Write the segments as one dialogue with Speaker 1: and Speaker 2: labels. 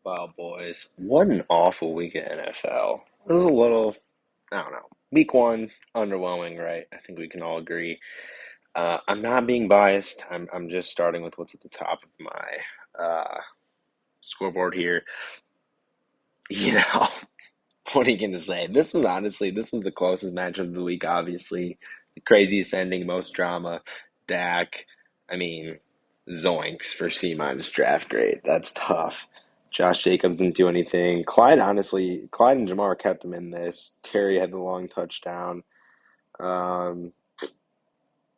Speaker 1: Wow, boys. What an awful week of NFL. It was a little, I don't know. Week one, underwhelming, right? I think we can all agree. I'm not being biased. I'm just starting with what's at the top of my scoreboard here. You know, what are you going to say? This was the closest matchup of the week, obviously. The craziest ending, most drama. Dak, I mean, zoinks for C minus draft grade. That's tough. Josh Jacobs didn't do anything. Clyde and Jamar kept him in this. Terry had the long touchdown. Um,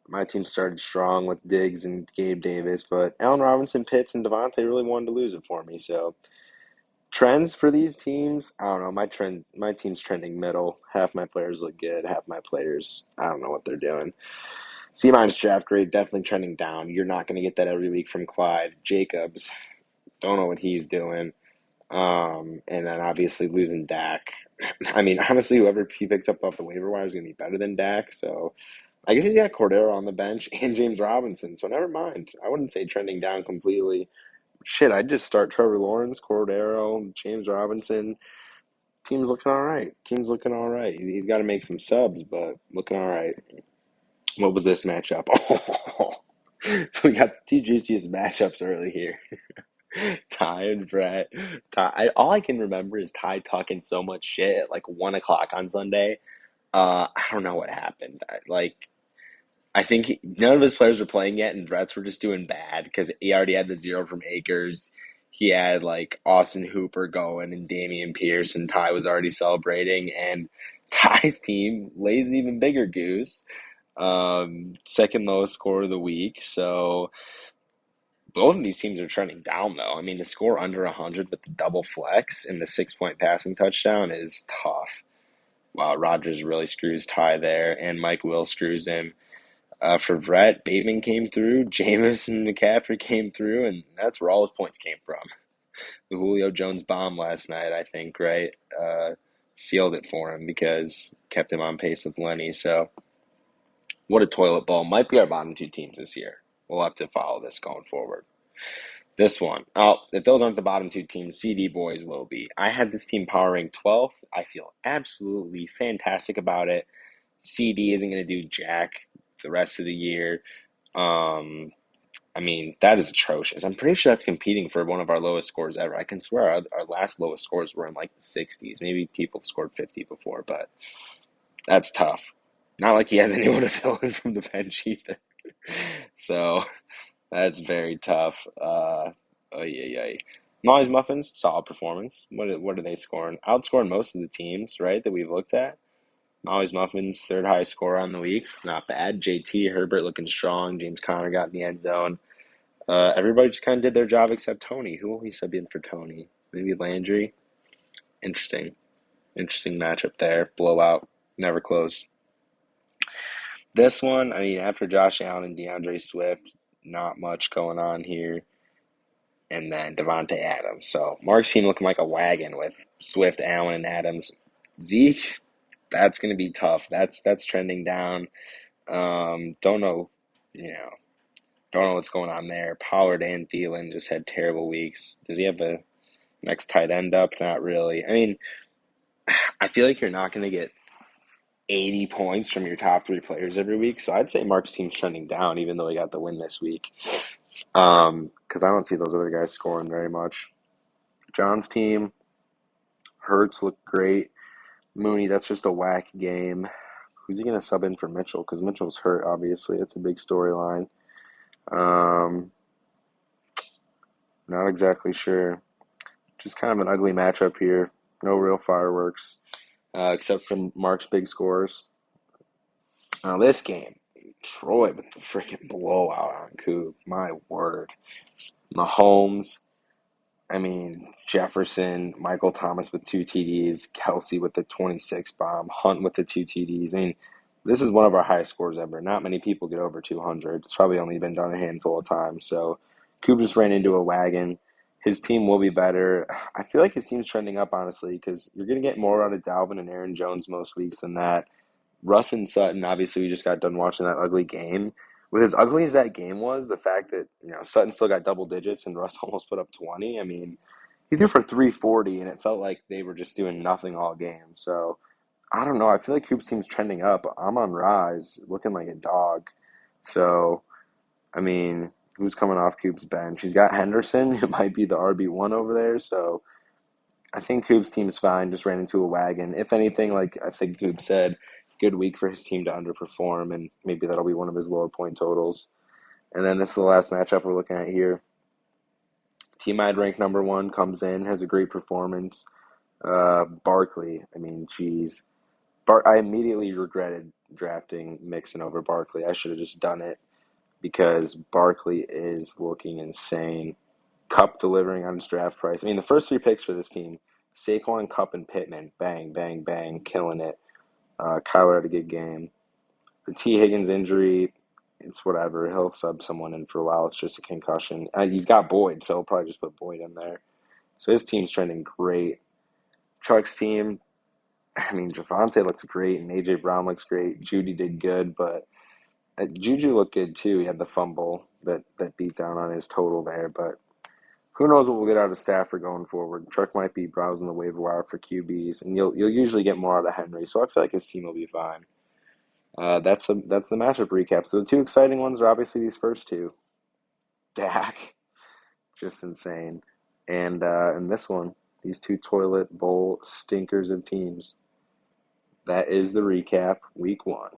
Speaker 1: my team started strong with Diggs and Gabe Davis, but Allen Robinson, Pitts, and Devontae really wanted to lose it for me. So trends for these teams, I don't know. My team's trending middle. Half my players look good. Half my players, I don't know what they're doing. C minus draft grade definitely trending down. You're not going to get that every week from Clyde Jacobs. Don't know what he's doing. And then obviously losing Dak. I mean, honestly, whoever he picks up off the waiver wire is going to be better than Dak. So I guess he's got Cordero on the bench and James Robinson. So never mind. I wouldn't say trending down completely. Shit, I'd just start Trevor Lawrence, Cordero, James Robinson. Team's looking all right. Team's looking all right. He's got to make some subs, but looking all right. What was this matchup? So we got the two juiciest matchups early here. Ty and Brett. All I can remember is Ty talking so much shit at like 1 o'clock on Sunday. I don't know what happened. I think none of his players were playing yet, and Brett's were just doing bad because he already had the zero from Akers. He had like Austin Hooper going and Damian Pierce, and Ty was already celebrating. And Ty's team lays an even bigger goose. Second lowest score of the week. So both of these teams are trending down, though. I mean, to score under 100 with the double flex and the 6 point passing touchdown is tough. Wow, Rodgers really screws Ty there, and Mike Will screws him. For Brett, Bateman came through, Jameis and McCaffrey came through, and that's where all his points came from. The Julio Jones bomb last night, I think, right? Sealed it for him because kept him on pace with Lenny. So, what a toilet bowl. Might be our bottom two teams this year. We'll have to follow this going forward. This one. Oh, if those aren't the bottom two teams, CD boys will be. I had this team powering 12th. I feel absolutely fantastic about it. CD isn't going to do jack the rest of the year. Um, I mean, that is atrocious. I'm pretty sure that's competing for one of our lowest scores ever. I can swear our last lowest scores were in like the 60s. Maybe people have scored 50 before, but that's tough. Not like he has anyone to fill in from the bench either. So that's very tough. Oh yeah. Molly's Muffins, solid performance. What are they scoring? Outscoring most of the teams, right, that we've looked at. Molly's Muffins, third highest score on the week. Not bad. JT Herbert looking strong. James Conner got in the end zone. Everybody just kind of did their job except Tony. Who will he sub in for Tony? Maybe Landry. Interesting. Interesting matchup there. Blowout. Never close. This one, I mean, after Josh Allen and DeAndre Swift, not much going on here. And then Devontae Adams. So Mark's team looking like a wagon with Swift, Allen, and Adams. Zeke, that's going to be tough. That's trending down. Don't know, you know, don't know what's going on there. Pollard and Thielen just had terrible weeks. Does he have a next tight end up? Not really. I mean, I feel like you're not going to get 80 points from your top three players every week. So I'd say Mark's team's trending down, even though he got the win this week. Because I don't see those other guys scoring very much. John's team, Hurts looked great. Mooney, that's just a whack game. Who's he going to sub in for Mitchell? Because Mitchell's hurt, obviously. It's a big storyline. Um, Not exactly sure. Just kind of an ugly matchup here. No real fireworks, except for Mark's big scores. Now, this game, Troy with the freaking blowout on Coop. My word. Mahomes, I mean, Jefferson, Michael Thomas with two TDs, Kelsey with the 26 bomb, Hunt with the two TDs. I mean, this is one of our highest scores ever. Not many people get over 200. It's probably only been done a handful of times. So Coop just ran into a wagon. His team will be better. I feel like his team's trending up, honestly, because you're going to get more out of Dalvin and Aaron Jones most weeks than that. Russ and Sutton, obviously, we just got done watching that ugly game. With as ugly as that game was, the fact that Sutton still got double digits and Russ almost put up 20, I mean, He threw for 340, and it felt like they were just doing nothing all game. So I don't know. I feel like Coop's team's trending up. I'm on rise, looking like a dog. So I mean, who's coming off Coop's bench? He's got Henderson, who might be the RB1 over there. So I think Coop's team's fine. Just ran into a wagon. If anything, like I think Coop said, good week for his team to underperform, and maybe that'll be one of his lower point totals. And then this is the last matchup we're looking at here. Team I'd rank number one comes in, has a great performance. Barkley, I mean, geez. I immediately regretted drafting Mixon over Barkley. I should have just done it because Barkley is looking insane. Cup delivering on his draft price. I mean, the first three picks for this team, Saquon, Cup, and Pittman, bang, bang, bang, killing it. Kyler had a good game. The T. Higgins injury, it's whatever. He'll sub someone in for a while. It's just a concussion. He's got Boyd, so he'll probably just put Boyd in there. So his team's trending great. Chuck's team, I mean, Javante looks great, and A.J. Brown looks great. Judy did good, but Juju looked good too. He had the fumble that beat down on his total there, but who knows what we'll get out of Stafford going forward. Truck might be browsing the waiver wire for QBs, and you'll usually get more out of Henry, so I feel like his team will be fine. That's the matchup recap. So the two exciting ones are obviously these first two. Dak, just insane, and this one, these two toilet bowl stinkers of teams. That is the recap, week one.